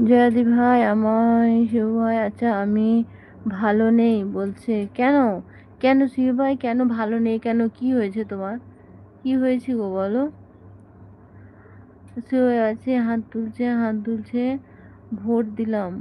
জয়াদি ভাই, আমার শিবু ভাই, আচ্ছা আমি ভালো নেই বলছে কেন? কেন শিবু ভাই, কেন ভালো নেই কেন? কি হয়েছে তোমার? কি হয়েছে গো বলো? শুয়ে আছে, হাত তুলছে, হাত তুলছে। ভোট দিলাম।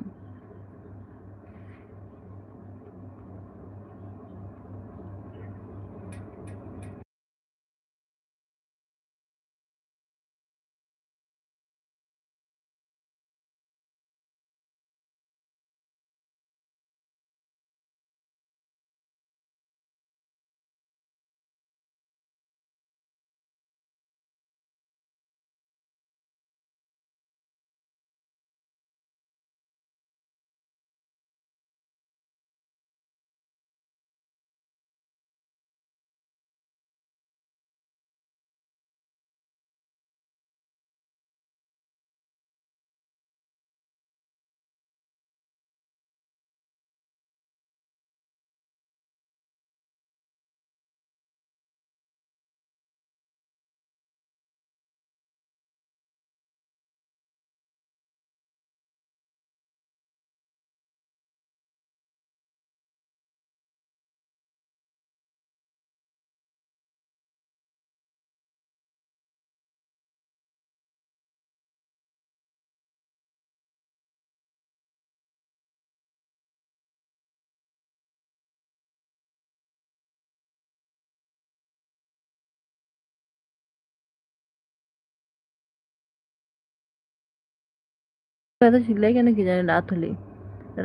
এত চিল্লাই কেন কি জানি,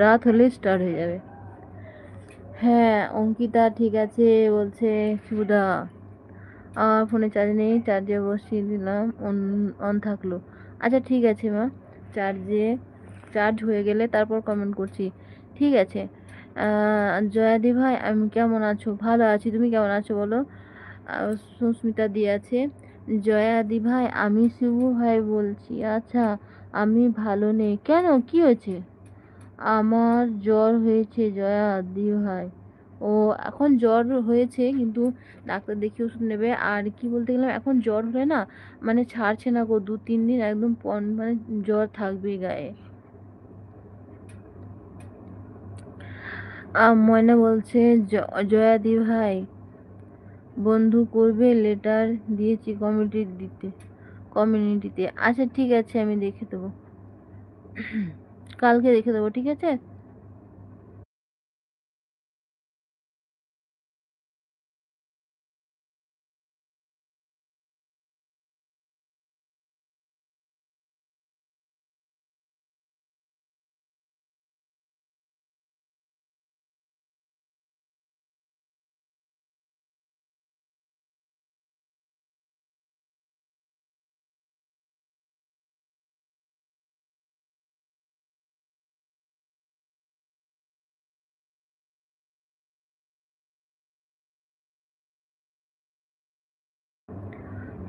রাত হলেই স্টার্ট হয়ে যাবে। হ্যাঁ অঙ্কিতা ঠিক আছে বলছে। সুধা, আমার ফোনে চার্জ নেই, চার্জে বসিয়ে দিলাম, অন অন থাকলো। আচ্ছা ঠিক আছে মা, চার্জে চার্জ হয়ে গেলে তারপর কমেন্ট করছি। ঠিক আছে। জয়াদি ভাই, আমি কেমন আছো? ভালো আছি, তুমি কেমন আছো বলো? সুস্মিতা দি আছে। জয়াদি ভাই, আমি শিবু ভাই বলছি। আচ্ছা, আমি ভালো নেই কেন? কি হয়েছে? আমার জ্বর হয়েছে জয়াদি ভাই। ও, এখন জ্বর হয়েছে কিন্তু ডাক্তার দেখিয়ে ওষুধ নেবে। আর কি বলতে গেলাম, এখন জ্বর হলে না মানে ছাড়ছে না গো, 2-3 দিন একদম মানে জ্বর থাকবেই গায়ে। ময়না বলছে, জয়াদি ভাই বন্ধু করবে, লেটার দিয়েছি কমিউনিটিতে। আচ্ছা ঠিক আছে, আমি দেখে দেবো, কালকে দেখে দেবো, ঠিক আছে।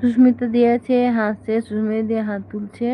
সুস্মিতা দিয়েছে, হাসছে, সুস্মিতা দিয়ে হাত তুলছে।